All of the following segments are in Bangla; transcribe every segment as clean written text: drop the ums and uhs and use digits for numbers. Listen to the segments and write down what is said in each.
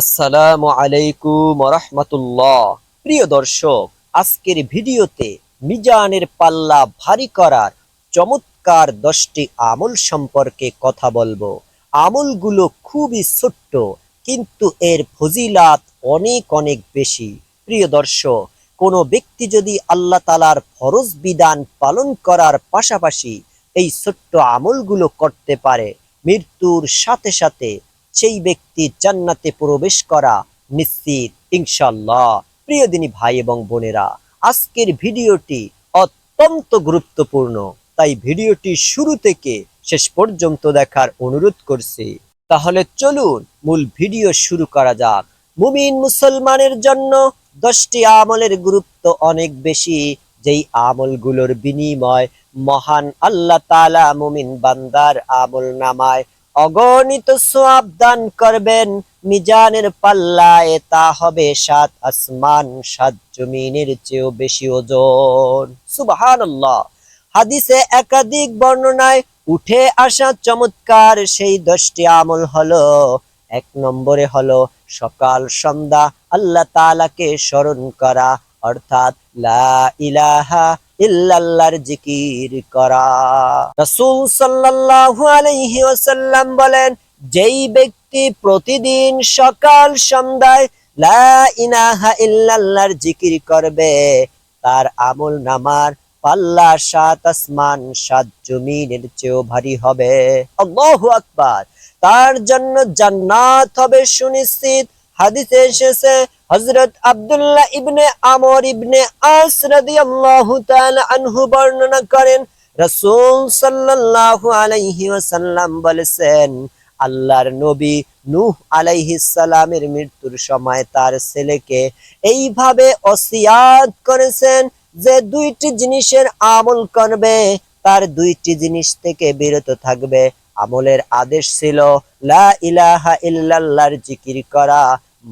আসসালামু আলাইকুম রাহমাতুল্লাহ। প্রিয় দর্শক, আজকের ভিডিওতে মিজানের পাল্লা ভারী করার চমৎকার 10টি আমল সম্পর্কে কথা বলবো। আমলগুলো খুবই ছোট্ট, কিন্তু এর ফজিলাত অনেক অনেক বেশি। প্রিয় দর্শক, কোনো ব্যক্তি যদি আল্লাহ তাআলার ফরজ বিধান পালন করার পাশাপাশি এই ছোট্ট আমলগুলো করতে পারে, মৃত্যুর সাথে সাথে সেই ব্যক্তি জান্নাতে প্রবেশ করা নিশ্চিত ইনশাআল্লাহ। প্রিয় দিনী ভাই এবং বোনেরা, আজকের ভিডিওটি অত্যন্ত গুরুত্বপূর্ণ, তাই ভিডিওটি শুরু থেকে শেষ পর্যন্ত দেখার অনুরোধ করছি। তাহলে চলুন মূল ভিডিও শুরু করা যাক। মুমিন মুসলমানের জন্য 10টি আমলের গুরুত্ব অনেক বেশি, যেই আমলগুলোর বিনিময় মহান আল্লাহ তাআলা মুমিন বান্দার আমল নামায় অগণিত সওয়াব দান করবেন। মিজানের পাল্লায় তা হবে 7 আসমান 7 জমিনের চেয়েও বেশি ওজন। সুবহানাল্লাহ। হাদিসে একাধিক বর্ণনায় উঠে আসা চমৎকার সেই 10টি আমল হলো, 1 নম্বরে হলো সকাল সন্ধ্যা আল্লাহ তাআলাকে স্মরণ করা, অর্থাৎ লা ইলাহা ইল্লাল্লাহর জিকির করা। রাসূল সাল্লাল্লাহু আলাইহি ওয়াসাল্লাম বলেন, যেই ব্যক্তি প্রতিদিন সকাল সন্ধ্যায় লা ইলাহা ইল্লাল্লাহর জিকির করবে, তার আমল নামার পাল্লা 7 আসমান 7 জমিনের চেয়েও ভারী হবে। আল্লাহু আকবার। তার জন্য জান্নাত হবে সুনিশ্চিত। হাদিসে এসেছে, হযরত আব্দুল্লাহ ইবনে আমর ইবনে আস রাদিয়াল্লাহু তাআলা আনহু বর্ণনা করেন, রাসূল সাল্লাল্লাহু আলাইহি ওয়াসাল্লাম বলেছেন, আল্লাহর নবী নূহ আলাইহিস সালামের মৃত্যুর সময় তার ছেলেকে এইভাবে ওসিয়াত করেছেন যে 2টি জিনিসের আমল করবে, তার 2টি জিনিস থেকে বিরত থাকবে। আমলের আদেশ ছিল লা ইলাহা ইল্লাল্লাহর জিকির করা।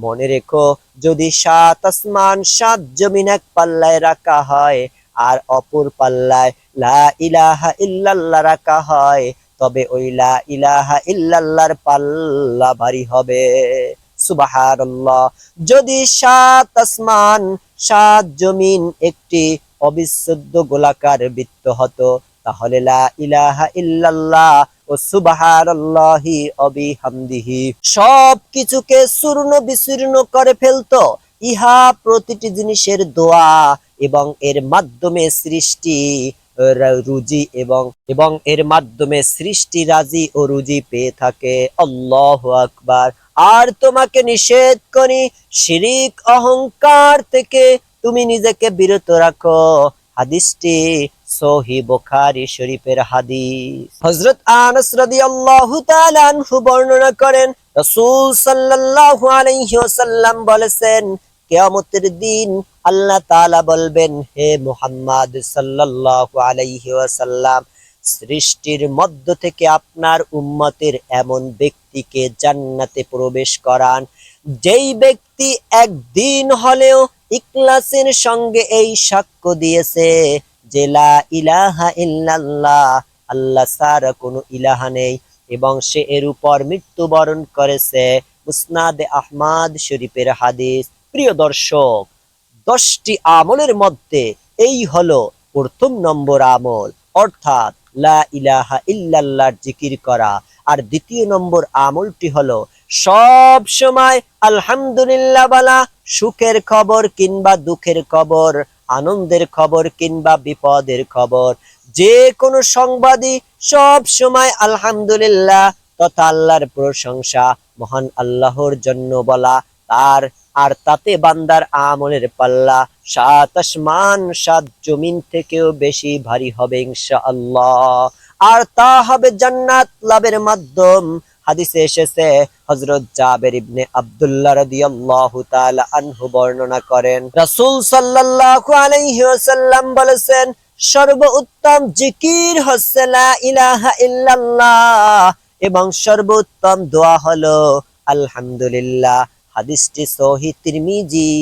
মনে রেখো, যদি 7 আসমান 7 জমিন এক পাল্লায় রাখা হয় আর অপর পাল্লায় লা ইলাহা ইল্লাল্লাহ রাখা হয়, তবে ওই লা ইলাহা ইল্লাল্লাহর পাল্লা ভারী হবে। সুবহানাল্লাহ। যদি 7 আসমান 7 জমিন একটি অবিচ্ছেদ্য গোলাকার বৃত্ত হতো, তাহলে লা ইলাহা ইল্লাল্লাহ ও সুবহানাল্লাহি ওয়া বিহামদিহি সব কিছুকে চূর্ণ বিচূর্ণ করে ফেলতো। ইহা প্রতিটি জিনিসের দোয়া এবং এর মাধ্যমে সৃষ্টি রুজি এবং এর মাধ্যমে সৃষ্টি রাজি ও রুজি পেয়ে থাকে। আল্লাহু আকবার। আর তোমাকে নিষেধ করি শিরিক অহংকার থেকে তুমি নিজেকে বিরত রাখো। হাদিসটি সহিহ বুখারী শরীফের হাদিস। হযরত আনাস রাদিয়াল্লাহু তাআলা আনহু বর্ণনা করেন, রাসূল সাল্লাল্লাহু আলাইহি ওয়াসাল্লাম বলেছেন, কিয়ামতের দিন আল্লাহ তাআলা বলবেন, হে মুহাম্মদ সাল্লাল্লাহু আলাইহি ওয়াসাল্লাম, সৃষ্টির মধ্য থেকে আপনার উম্মতের এমন ব্যক্তিকে জান্নাতে প্রবেশ করান যেই ব্যক্তি একদিন হলেও ইখলাসের সঙ্গে এই সাক্ষ্য দিয়েছে যে লা ইলাহা ইল্লাল্লাহ, আল্লাহ ছাড়া কোনো ইলাহা নেই, এবং সে এর উপর মৃত্যুবরণ করেছে। মুসনাদে আহমদ শরীফের হাদিস। প্রিয় দর্শক, 10টি আমলের মধ্যে এই হলো প্রথম নম্বর আমল, অর্থাৎ লা ইলাহা ইল্লাল্লাহর জিকির করা। আর দ্বিতীয় নম্বর আমলটি হলো সব সময় আলহামদুলিল্লাহ বলা। সুখের খবর কিংবা দুঃখের খবর, আনন্দের খবর কিংবা বিপদের খবর, যে কোনো সংবাদই সব সময় আলহামদুলিল্লাহ তথা আল্লাহর প্রশংসা মহান আল্লাহর জন্য বলা। আর তাতে বান্দার আমলের পাল্লা 7 আসমান 7 জমিন থেকেও বেশি ভারী হবে ইনশাআল্লাহ। আর তা হবে জান্নাত লাভের মাধ্যম। হাদিসে এসেছে, হযরত জাবের ইবনে আব্দুল্লাহ রাদিয়াল্লাহু তাআলা আনহু বর্ণনা করেন, রাসূল সাল্লাল্লাহু আলাইহি ওয়াসাল্লাম বলেছেন, সর্বোত্তম জিকির হচ্ছে লা ইলাহা ইল্লাল্লাহ এবং সর্বোত্তম দোয়া হলো আলহামদুলিল্লাহ। হাদিসটি সহিহ তিরমিজি,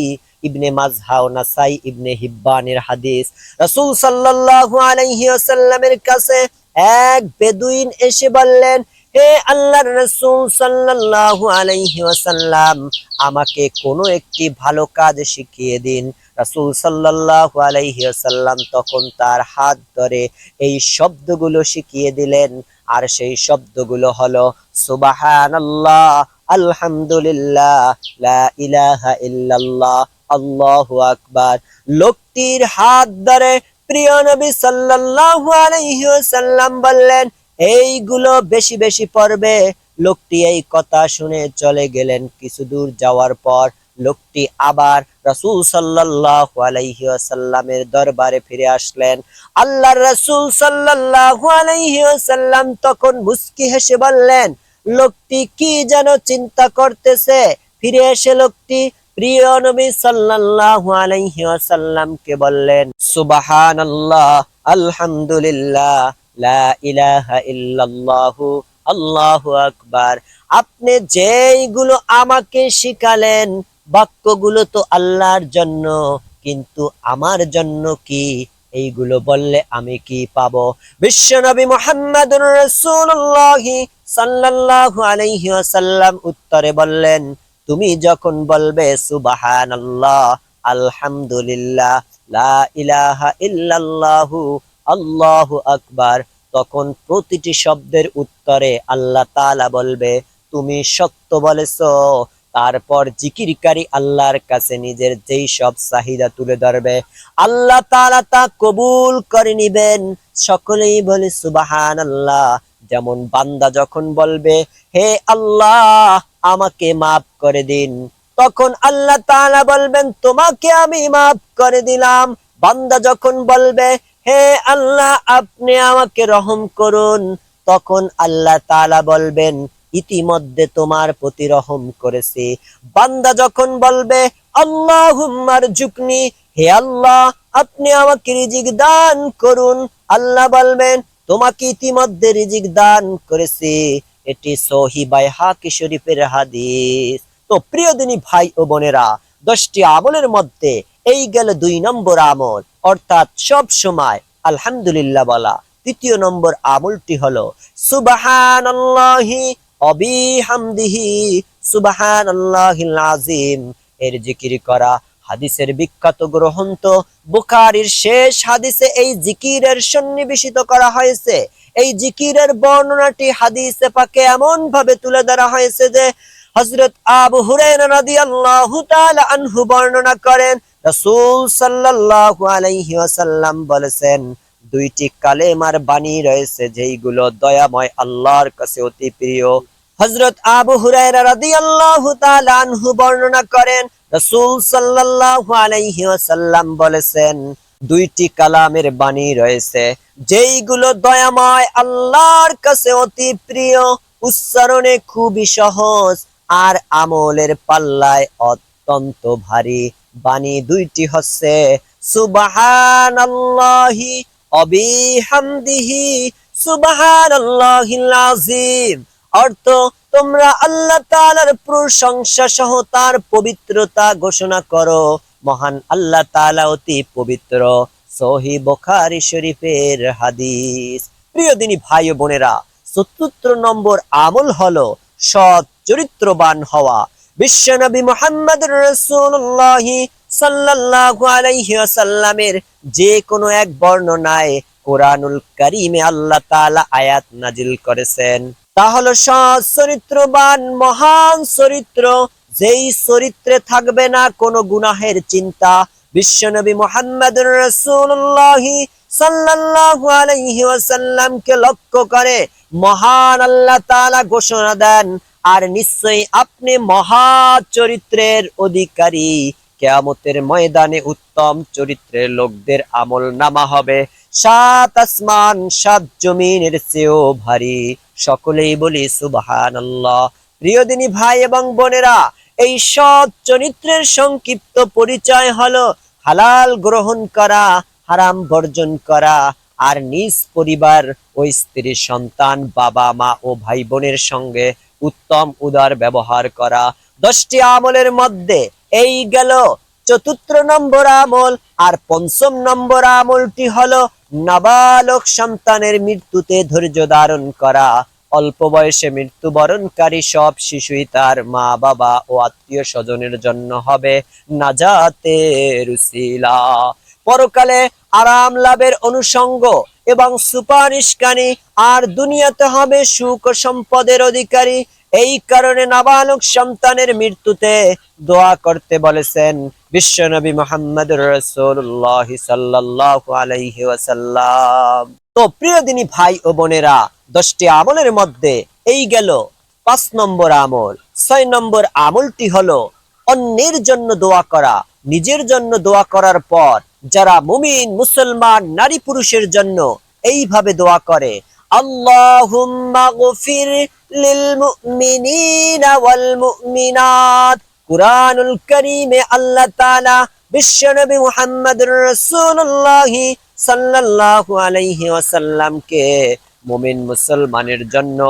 ইবনে মাজাহ ও নাসাই ইবনে হিব্বানের হাদিস। রাসূল সাল্লাল্লাহু আলাইহি ওয়াসাল্লামের কাছে এক বেদুইন এসে বললেন, হে আল্লাহর রাসূল সাল্লাল্লাহু আলাইহি ওয়াসাল্লাম, আমাকে কোনো একটি ভালো কাজ শিখিয়ে দিন। রাসূল সাল্লাল্লাহু আলাইহি ওয়াসাল্লাম তখন তার হাত ধরে এই শব্দগুলো শিখিয়ে দিলেন। আর সেই শব্দগুলো হলো সুবহানাল্লাহ, আলহামদুলিল্লাহ, লা ইলাহা ইল্লাল্লাহ, আল্লাহু আকবার। লোকটির হাত ধরে প্রিয় নবী সাল্লাল্লাহু আলাইহি ওয়াসাল্লাম বললেন, এইগুলো বেশি বেশি পড়বে। লোকটি এই কথা শুনে চলে গেলেন। কিছু দূর যাওয়ার পর লোকটি আবার রাসূল সাল্লাল্লাহু আলাইহি ওয়াসাল্লামের দরবারে ফিরে আসলেন। আল্লাহর রাসূল সাল্লাল্লাহু আলাইহি ওয়াসাল্লাম তখন মুস্কি হেসে বললেন, লোকটি কি যেন চিন্তা করতেছে। ফিরে এসে লোকটি প্রিয় নবী সাল্লাল্লাহু আলাইহি ওয়াসাল্লামকে বললেন, সুবহানাল্লাহ, আলহামদুলিল্লাহ, লা ইলাহা ইল্লাল্লাহু, আল্লাহু আকবার। আপনি যেইগুলো আমাকে শিখালেন বাক্যগুলো তো আল্লাহর জন্য, কিন্তু আমার জন্য কি? এইগুলো বললে আমি কি পাবো? বিশ্বনবী মুহাম্মদুর রাসূলুল্লাহ সাল্লাল্লাহু আলাইহি ওয়াসাল্লাম উত্তরে বললেন, তুমি যখন বলবে সুবহানাল্লাহ, আলহামদুলিল্লাহ, লা ইলাহা ইল্লাল্লাহু, আল্লাহু আকবার, তখন প্রতিটি শব্দের উত্তরে আল্লাহ তাআলা বলবে তুমি সত্য বলেছো। তারপর জিকিরকারী আল্লাহর কাছে নিজের যেই সব চাহিদা তুলে ধরবে আল্লাহ তাআলা তা কবুল করে নিবেন। সকলেই বলে সুবহানাল্লাহ। যেমন বান্দা যখন বলবে, হে আল্লাহ আমাকে মাফ করে দিন, তখন আল্লাহ তাআলা বলবেন তোমাকে আমি মাফ করে দিলাম। বান্দা যখন বলবে, হে আল্লাহ আপনি আমাকে রহম করুন, তখন আল্লাহ তাআলা বলবেন ইতিমধ্যে তোমার প্রতি রহম করেছি। বান্দা যখন বলবে আল্লাহুম্মা রযুকনি, হে আল্লাহ আপনি আমাকে রিজিক দান করুন, আল্লাহ বলবেন তোমাকে ইতিমধ্যে রিজিক দান করেছি। এটি সহিহ বাইহাকি শরীফের হাদিস। তো প্রিয় দিনী ভাই ও বোনেরা, 10টি আমলের মধ্যে এই গেল 2 নম্বর আমল, অর্থাৎ সব সময় আলহামদুলিল্লাহ বলা। 3য় নম্বর আমলটি হলো সুবহানাল্লাহি ওয়া বিহামদিহি সুবহানাল্লাহিল আযীম, এর জিকির করা। হাদিসের বিখ্যাত গ্রন্থ বুখারীর শেষ হাদিসে এই জিকিরের সন্নিবেশিত করা হয়েছে। এই জিকিরের বর্ণনাটি হাদিসে পাকে এমন ভাবে তুলে ধরা হয়েছে যে হযরত আবু হুরায়রা রাদিয়াল্লাহু তাআলা আনহু বর্ণনা করেন, রাসূল সাল্লাল্লাহু আলাইহি ওয়াসাল্লাম বলেছেন, 2টি কালেমার বাণী রয়েছে যেইগুলো দয়াময় আল্লাহর কাছে অতি প্রিয়। হযরত আবু হুরায়রা রাদিয়াল্লাহু তাআলা আনহু বর্ণনা করেন, রাসূল সাল্লাল্লাহু আলাইহি ওয়াসাল্লাম বলেছেন, 2টি কালামের বাণী রয়েছে যেইগুলো দয়াময় আল্লাহর কাছে অতি প্রিয়, উচ্চারণে খুবই সহজ আর আমলের পাল্লায় অত্যন্ত ভারী। বাণী 2টি হচ্ছে সুবহানাল্লাহি ওয়া বিহামদিহি সুবহানাল্লাহিল আযীম। অর্থ, তোমরা আল্লাহ তাআলার প্রশংসা সহ তার পবিত্রতা ঘোষণা করো। মহান আল্লাহ তাআলা অতি পবিত্র। সহিহ বুখারী শরীফের হাদিস। প্রিয় দিনী ভাই ও বোনেরা, 74 নম্বর আমল হলো সৎ চরিত্রবান হওয়া। বিশ্বনবী মুহাম্মদুর রাসূলুল্লাহ সাল্লাল্লাহু আলাইহি ওয়াসাল্লামের যে কোনো এক বর্ণনায় কোরআনুল কারীমে আল্লাহ তাআলা আয়াত নাজিল করেছেন, তা হলো সৎ চরিত্রবান মহান চরিত্র, যেই চরিত্রে থাকবে না কোনো গুনাহের চিন্তা। বিশ্বনবী মুহাম্মদুর রাসূলুল্লাহ সাল্লাল্লাহু আলাইহি ওয়াসাল্লামকে লক্ষ্য করে মহান আল্লাহ তাআলা ঘোষণা দেন, আর নিশ্চয়ই আপনি মহা চরিত্রের অধিকারী। কিয়ামতের ময়দানে উত্তম চরিত্রের লোকদের আমল নামা হবে 7 আসমান 7 জমিনের চেয়েও ভারী। সকলেই বলি সুবহানাল্লাহ। প্রিয় দিনী ভাই এবং বোনেরা, এই সৎ চরিত্রের সংক্ষিপ্ত পরিচয় হলো হালাল গ্রহণ করা, হারাম বর্জন করা, আর নিজ পরিবার ও স্ত্রী, সন্তান, বাবা মা ও ভাই বোনের সঙ্গে উত্তম উদার ব্যবহার করা। 10টি আমলের মধ্যে এই গেল 4 নম্বর আমল। আর 5ম নম্বর আমলটি হলো নাবালক সন্তানের মৃত্যুতে ধৈর্য ধারণ করা। অল্প বয়সে মৃত্যুবরণকারী সব শিশুই তার মা বাবা ও আত্মীয় স্বজনের জন্য হবে নাজাতের উসিলা। পরকালে আরাম লাভের অনুষঙ্গ এবং সুপারিশকারী, আর দুনিয়াতে হবে সুখ ও সম্পদের অধিকারী। এই কারণে নাবালক সন্তানের মৃত্যুতে দোয়া করতে বলেছেন বিশ্বনবী মুহাম্মদুর রাসূলুল্লাহ সাল্লাল্লাহু আলাইহি ওয়াসাল্লাম। তো প্রিয় দিনী ভাই ও বোনেরা, 10টি আমলের মধ্যে এই গেল 5 নম্বর আমল। 6 নম্বর আমলটি হলো অন্যের জন্য দোয়া করা। নিজের জন্য দোয়া করার পর যারা মুমিন মুসলমান নারী পুরুষের জন্য এইভাবে দোয়া করে, আল্লাহুম্মা গফির লিল মুমিনিনা ওয়াল মুমিনাত। কুরআনুল কারীমে আল্লাহ তাআলা বিশ্বনবী মুহাম্মদুর রাসূলুল্লাহ সাল্লাল্লাহু আলাইহি ওয়াসাল্লামকে মুমিন মুসলমানের জন্য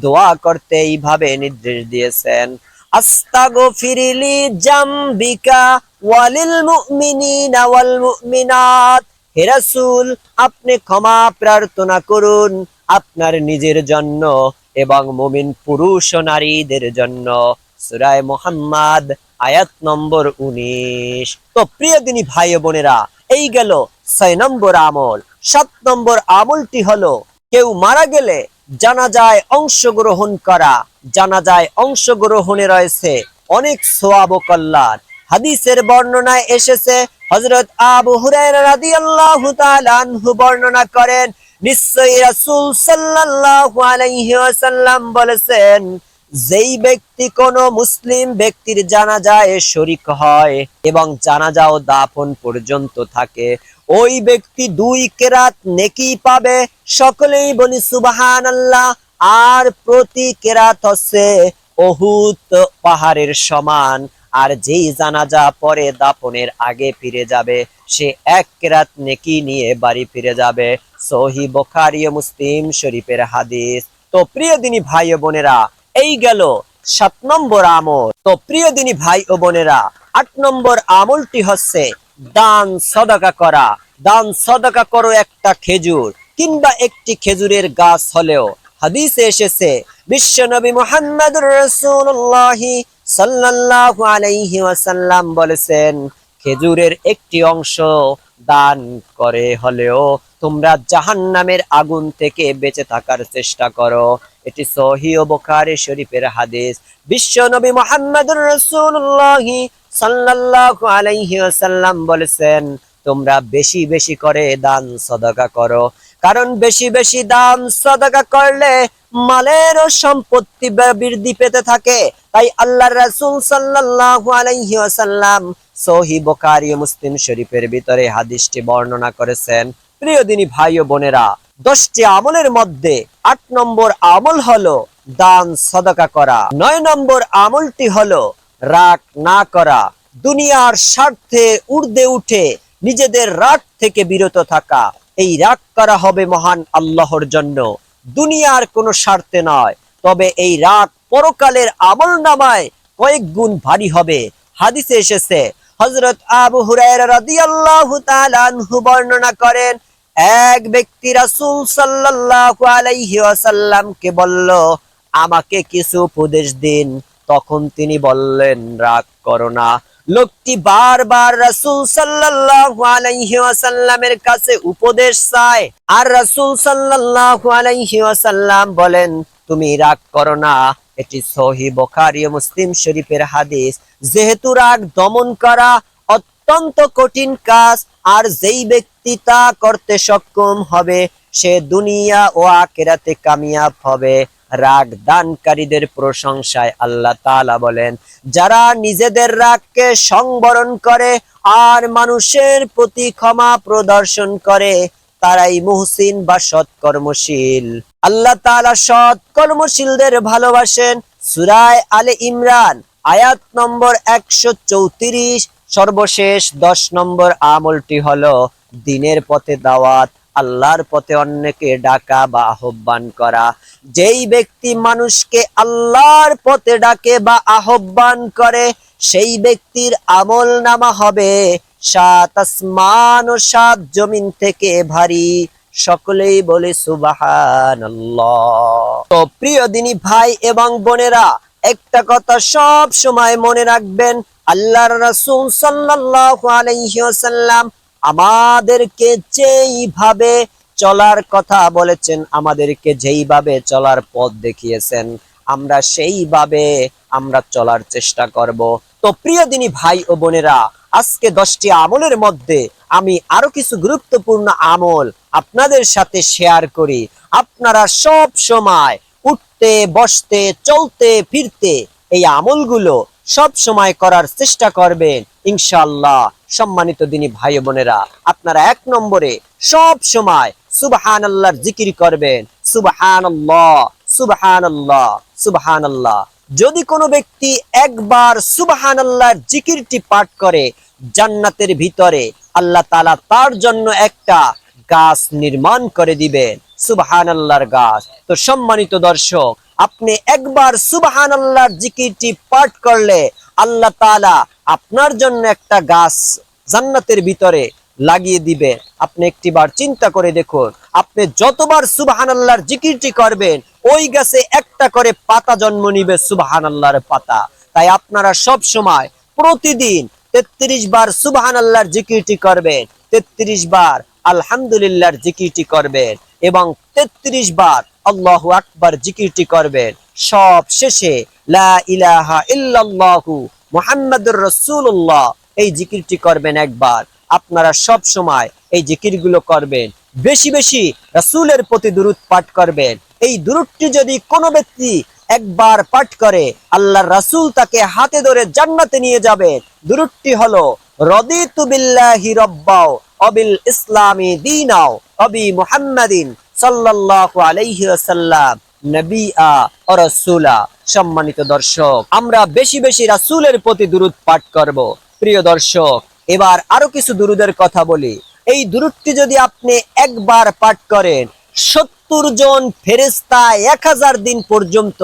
দোয়া করতে এইভাবে নির্দেশ দিয়েছেন, আস্তাগফিরলি জামবিকা ওয়ালিল মুমিনিনা ওয়াল মুমিনাত। হে রাসূল, আপনি ক্ষমা প্রার্থনা করুন আপনার নিজের জন্য এবং মুমিন পুরুষ ও নারীদের জন্য। সূরা মুহাম্মদ আয়াত নম্বর 19। তো প্রিয় দিনী ভাই ও বোনেরা, এই গেল 6 নম্বর আমল। 7 নম্বর আমলটি হলো কেউ মারা গেলে জানাজায় অংশগ্রহণ করা। জানাজায় অংশগ্রহণে রয়েছে অনেক সওয়াব ও কল্যাণ। হাদিসের বর্ণনায় এসেছে, হযরত আবু হুরায়রা রাদিয়াল্লাহু তাআলা আনহু বর্ণনা করেন, নিশ্চয়ই রাসূল সাল্লাল্লাহু আলাইহি ওয়াসাল্লাম বলেছেন, যেই ব্যক্তি কোন মুসলিম ব্যক্তির জানাজায় শরীক হয় এবং জানাজা ও দাফন পর্যন্ত থাকে, ওই ব্যক্তি 2 কেরাত নেকি পাবে। সকলেই বলি সুবহানাল্লাহ। আর প্রতি কেরাত হচ্ছে উহুদ পাহাড়ের সমান। আর যেই জানাজা পরে দাফনের আগে ফিরে যাবে, সে 1 কেরাত নেকি নিয়ে বাড়ি ফিরে যাবে। সহিহ বুখারী ও মুসলিম শরীফের হাদিস। তো প্রিয় দিনী ভাই ও বোনেরা, এই গেল 7 নম্বর আমল। তো প্রিয় দিনী ভাই ও বোনেরা, 8 নম্বর আমলটি হচ্ছে দান সদকা করা। দান সদকা করো একটা খেজুর কিংবা একটি খেজুরের গাছ হলেও। হাদিসে এসেছে, বিশ্বনবী মুহাম্মদুর রাসূলুল্লাহ সাল্লাল্লাহু আলাইহি ওয়াসাল্লাম বলেছেন, খেজুরের একটি অংশ দান করে হলেও তোমরা জাহান্নামের আগুন থেকে বেঁচে থাকার চেষ্টা করো। এটি সহিহ বুখারী শরীফের হাদিস। বিশ্বনবী মুহাম্মদুর রাসূলুল্লাহ সাল্লাল্লাহু আলাইহি ওয়াসাল্লাম বলেছেন, তোমরা বেশি বেশি করে দান সদকা করো, কারণ বেশি বেশি দান সদকা করলে মালের ও সম্পত্তি বৃদ্ধি পেতে থাকে। তাই আল্লাহর রাসূল সাল্লাল্লাহু আলাইহি ওয়াসাল্লাম সহিহ বুখারী ও মুসলিম শরীফের ভিতরে হাদিসটি বর্ণনা করেছেন। প্রিয় দিনী ভাই ও বোনেরা, 10টি আমলের মধ্যে 8 নম্বর আমল হলো দান সদকা করা। 9 নম্বর আমলটি হলো রাগ না করা। দুনিয়ার স্বার্থে ঊর্ধ্বে উঠে নিজেদের রাগ থেকে বিরত থাকা। এই রাগ করা হবে মহান আল্লাহর জন্য, দুনিয়ার কোনো স্বার্থে নয়। তবে এই রাগ পরকালের আমলনামায় কয়েক গুণ ভারী হবে। হাদিসে এসেছে, হযরত আবু হুরায়রা রাদিয়াল্লাহু তাআলা আনহু বর্ণনা করেন, এক ব্যক্তি রাসূল সাল্লাল্লাহু আলাইহি ওয়াসাল্লামকে বলল, আমাকে কিছু উপদেশ দিন। তখন তিনি বললেন, রাগ করো না। লোকটি বারবার রাসূল সাল্লাল্লাহু আলাইহি ওয়াসাল্লামের কাছে উপদেশ চায়, আর রাসূল সাল্লাল্লাহু আলাইহি ওয়াসাল্লাম বলেন, তুমি রাগ করো না। এটি সহিহ বুখারী ও মুসলিম শরীফের হাদিস। যেহেতু রাগ দমন করা অত্যন্ত কঠিন কাজ, আর যেই ব্যক্তি তা করতে সক্ষম হবে সে দুনিয়া ও আখিরাতে কামিয়াব হবে। রাগ দানকারীদের প্রশংসায় আল্লাহ তাআলা বলেন, যারা নিজেদের রাগকে সংবরণ করে আর মানুষের প্রতি ক্ষমা প্রদর্শন করে, তারাই মুহসিন বা সৎকর্মশীল। আল্লাহ তাআলা সৎকর্মশীলদের ভালোবাসেন। সূরা আলে ইমরান আয়াত নম্বর 134। সর্বশেষ 10 নম্বর আমলটি হলো দ্বীনের পথে দাওয়াত, আল্লাহর পথে অন্যকে ডাকা বা আহ্বান করা। যেই ব্যক্তি মানুষকে আল্লাহর পথে ডাকে বা আহ্বান করে, সেই ব্যক্তির আমলনামা হবে 7 আসমান ও 7 জমিন থেকে ভারী। সকলেই বলে সুবহানাল্লাহ। তো প্রিয় দিনী ভাই এবং বোনেরা, একটা কথা সব সময় মনে রাখবেন, আল্লাহর রাসূল সাল্লাল্লাহু আলাইহি ওয়াসাল্লাম আমাদেরকে যেইভাবে চলার কথা বলেছেন, আমাদেরকে যেইভাবে চলার পথ দেখিয়েছেন, আমরা সেইভাবে আমরা চলার চেষ্টা করব। তো প্রিয় দিনী ভাই ও বোনেরা, আজকে 10টি আমলের মধ্যে আমি আরো কিছু গুরুত্বপূর্ণ আমল আপনাদের সাথে শেয়ার করি। আপনারা সব সময় উঠতে বসতে চলতে ফিরতে এই আমলগুলো সব সময় করার চেষ্টা করবেন ইনশাআল্লাহ। সম্মানিত দিনী ভাই বোনেরা, আপনারা 1 নম্বরে সব সময় সুবহানাল্লাহর জিকির করবেন। সুবহানাল্লাহ, সুবহানাল্লাহ, সুবহানাল্লাহ। যদি কোনো ব্যক্তি একবার সুবহানাল্লাহর জিকিরটি পাঠ করে, জান্নাতের ভিতরে আল্লাহ তাআলা তার জন্য একটা গাছ নির্মাণ করে দিবেন, সুবহানাল্লাহর গাছ। তো সম্মানিত দর্শক, আপনি একবার সুবহানাল্লাহর জিকিরটি পাঠ করলে আল্লাহ তাআলা আপনার জন্য একটা গাছ জান্নাতের ভিতরে লাগিয়ে দিবে। আপনি একটিবার চিন্তা করে দেখুন, আপনি যতবার সুবহানাল্লাহর জিকিরটি করবেন, ওই গাছে একটা করে পাতা জন্ম নিবে, সুবহানাল্লাহর পাতা। তাই আপনারা সব সময় প্রতিদিন 33 বার সুবহানাল্লাহর জিকিরটি করবেন, 33 বার আলহামদুলিল্লাহর জিকিরটি করবেন এবং 33 বার আল্লাহু আকবার জিকিরটি করবেন। সব শেষে লা ইলাহা ইল্লাল্লাহু মুহাম্মাদুর রাসূলুল্লাহ এই জিকিরটি করবেন একবার। আপনারা সব সময় এই জিকিরগুলো করবেন, বেশি বেশি রাসূলের প্রতি দুরূদ পাঠ করবেন। এই দুরূদটি যদি কোনো ব্যক্তি একবার পাঠ করে, আল্লাহর রাসূল তাকে হাতে ধরে জান্নাতে নিয়ে যাবেন। দুরূদটি হলো, রাদিতু বিল্লাহি রাব্বাও ওয়াবিল ইসলামি দীনাও ওয়াবি মুহাম্মাদিন সাল্লাল্লাহু আলাইহি ওয়াসাল্লাম নবিয়া ওয়া রাসূলা। সম্মানিত দর্শক, আমরা বেশি বেশি রাসূলের প্রতি দুরূদ পাঠ করব। প্রিয় দর্শক, এবার আরো কিছু দুরূদের কথা বলি। এই দুরূদটি যদি আপনি একবার পাঠ করেন, 70 জন ফেরেশতা 1000 দিন পর্যন্ত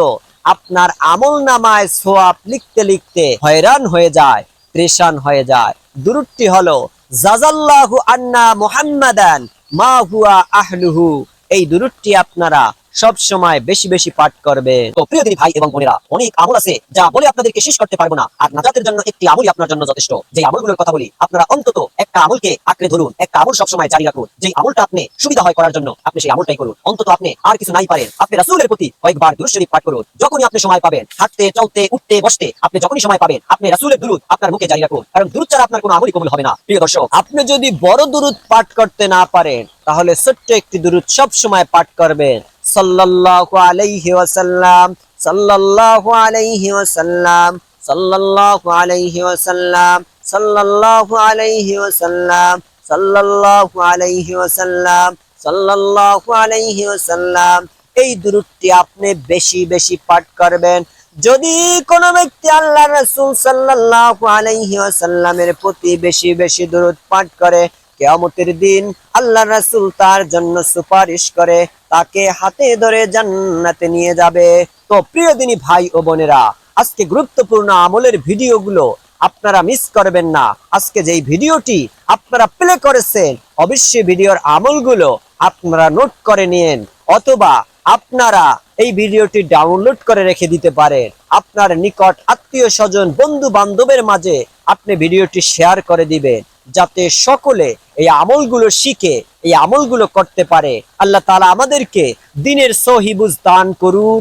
আপনার আমলনামায় সওয়াব লিখতে লিখতে হয়রান হয়ে যায়, পরেশান হয়ে যায়। দুরূদটি হলো, জাযাল্লাহু আন্না মুহাম্মাদান মা হুয়া আহলুহু। এই দুরূদটি আপনারা সব সময় বেশি বেশি পাঠ করবেন। তো প্রিয় দিনী ভাই এবং বোনেরা, অনেক আমল আছে যা বলে আপনাদেরকে শেষ করতে পারবো না, আর নাজাতের জন্য একটি আমলই আপনার জন্য যথেষ্ট। যে আমলগুলোর কথা বলি, আপনারা অন্তত একটা আমলকে আঁকড়ে ধরুন, একটা আমল সব সময় জারি রাখুন। যে আমলটা আপনি সুবিধা হয় করার জন্য, আপনি সেই আমলটাই করুন। অন্তত আপনি আর কিছু নাই পারেন, আপনি রাসূলের প্রতি কয়েকবার দুরূদ শরীফ পাঠ করুন। যখনই আপনি সময় পাবেন, হাঁটতে চলতে উঠতে বসতে, আপনি যখনই সময় পাবেন, আপনি রাসূলের দুরূদ আপনার মুখে জারি রাখুন, কারণ দুরূদ ছাড়া আপনার কোনো আমলই কবুল হবে না। প্রিয় দর্শক, আপনি যদি বড় দুরূদ পাঠ করতে না পারেন, তাহলে ছোট্ট একটি দুরূদ সব সময় পাঠ করবেন। সাল্লাল্লাহু আলাইহি ওয়াসাল্লাম, সাল্লাল্লাহু আলাইহি ওয়াসাল্লাম, সাল্লাল্লাহু আলাইহি ওয়াসাল্লাম, সাল্লাল্লাহু আলাইহি ওয়াসাল্লাম, সাল্লাল্লাহু আলাইহি ওয়াসাল্লাম, সাল্লাল্লাহু আলাইহি ওয়াসাল্লাম। এই দুরূদটি আপনি বেশি বেশি পাঠ করবেন। যদি কোনো ব্যক্তি আল্লাহর রাসূল সাল্লাল্লাহু আলাইহি ওয়াসাল্লামের প্রতি বেশি বেশি দুরূদ পাঠ করে, কিয়ামতের দিন আল্লাহর রাসূল তার জন্য সুপারিশ করে তাকে হাতে ধরে জান্নাতে নিয়ে যাবে। তো প্রিয় দিনী ভাই ও বোনেরা, আজকে গুরুত্বপূর্ণ আমলের ভিডিওগুলো আপনারা মিস করবেন না। আজকে যেই ভিডিওটি আপনারা প্লে করেছেন, অবশ্যই ভিডিওর আমলগুলো আপনারা নোট করে নিন, অথবা আপনারা এই ভিডিওটি ডাউনলোড করে রেখে দিতে পারেন। আপনার নিকট আত্মীয় স্বজন বন্ধু বান্ধবের মাঝে আপনি ভিডিওটি শেয়ার করে দিবেন, যাতে সকলে এই আমলগুলো শিখে এই আমলগুলো করতে পারে। আল্লাহ তাআলা আমাদেরকে দ্বীনের সহি বুঝ দান করুন,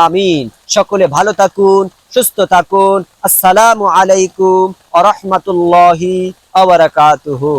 আমিন। সকলে ভালো থাকুন, সুস্থ থাকুন। আসসালামু আলাইকুম ওয়া রাহমাতুল্লাহি ওয়া বারাকাতুহু।